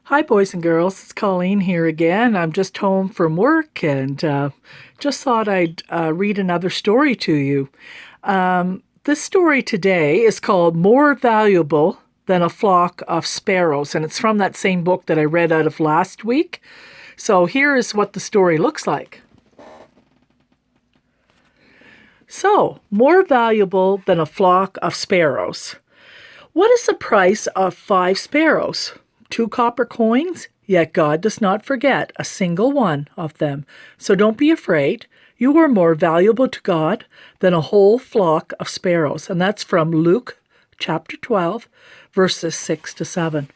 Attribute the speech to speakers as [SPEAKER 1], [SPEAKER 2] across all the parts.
[SPEAKER 1] Hi, boys and girls. It's Colleen here again. I'm just home from work and just thought I'd read another story to you. This story today is called More Valuable Than a Flock of Sparrows, and it's from that same book that I read out of last week. So here is what the story looks like. So, more valuable than a flock of sparrows. What is the price of 5 sparrows? 2 copper coins? Yet God does not forget a single one of them. So don't be afraid. You are more valuable to God than a whole flock of sparrows. And that's from Luke chapter 12, verses 6 to 7.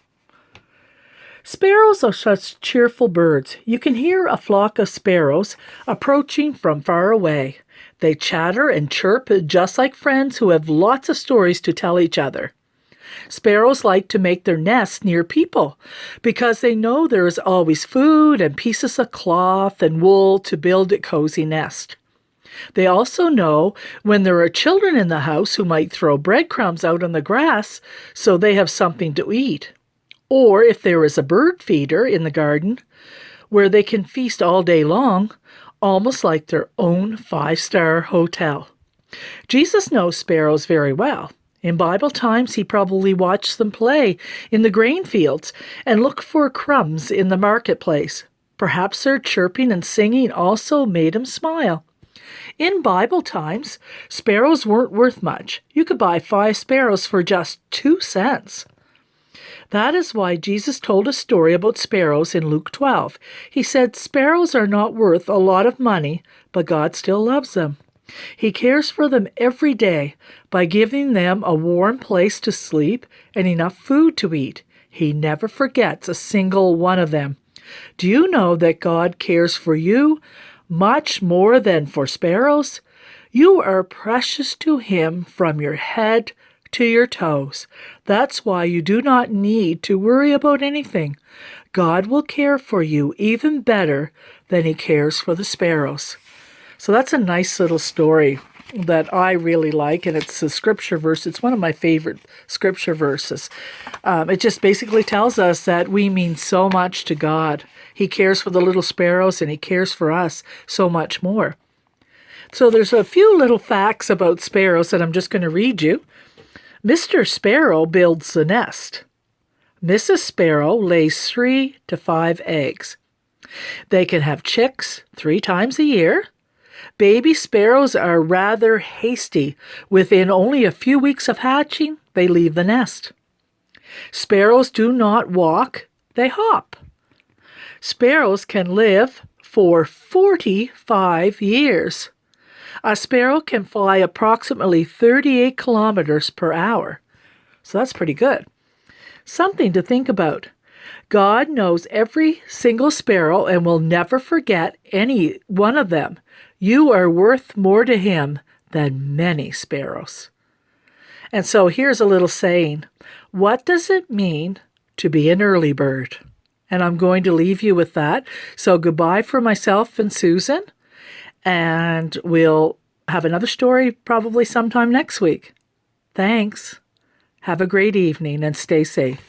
[SPEAKER 1] Sparrows are such cheerful birds. You can hear a flock of sparrows approaching from far away. They chatter and chirp just like friends who have lots of stories to tell each other. Sparrows like to make their nests near people because they know there is always food and pieces of cloth and wool to build a cozy nest. They also know when there are children in the house who might throw breadcrumbs out on the grass so they have something to eat. Or if there is a bird feeder in the garden where they can feast all day long, almost like their own 5-star hotel. Jesus knows sparrows very well. In Bible times, he probably watched them play in the grain fields and looked for crumbs in the marketplace. Perhaps their chirping and singing also made him smile. In Bible times, sparrows weren't worth much. You could buy 5 sparrows for just 2 cents. That is why Jesus told a story about sparrows in Luke 12. He said sparrows are not worth a lot of money, but God still loves them. He cares for them every day by giving them a warm place to sleep and enough food to eat. He never forgets a single one of them. Do you know that God cares for you much more than for sparrows? You are precious to him from your head to your toes. That's why you do not need to worry about anything. God will care for you even better than he cares for the sparrows. So that's a nice little story that I really like, and it's a scripture verse. It's one of my favorite scripture verses. It just basically tells us that we mean so much to God. He cares for the little sparrows, and he cares for us so much more. So there's a few little facts about sparrows that I'm just going to read you. Mr. Sparrow builds the nest. Mrs. Sparrow lays 3 to 5 eggs. They can have chicks 3 times a year. Baby sparrows are rather hasty. Within only a few weeks of hatching, they leave the nest. Sparrows do not walk, they hop. Sparrows can live for 45 years. A sparrow can fly approximately 38 kilometers per hour. So that's pretty good. Something to think about. God knows every single sparrow and will never forget any one of them. You are worth more to him than many sparrows. And so here's a little saying. What does it mean to be an early bird? And I'm going to leave you with that. So goodbye for myself and Susan. And we'll have another story probably sometime next week. Thanks. Have a great evening and stay safe.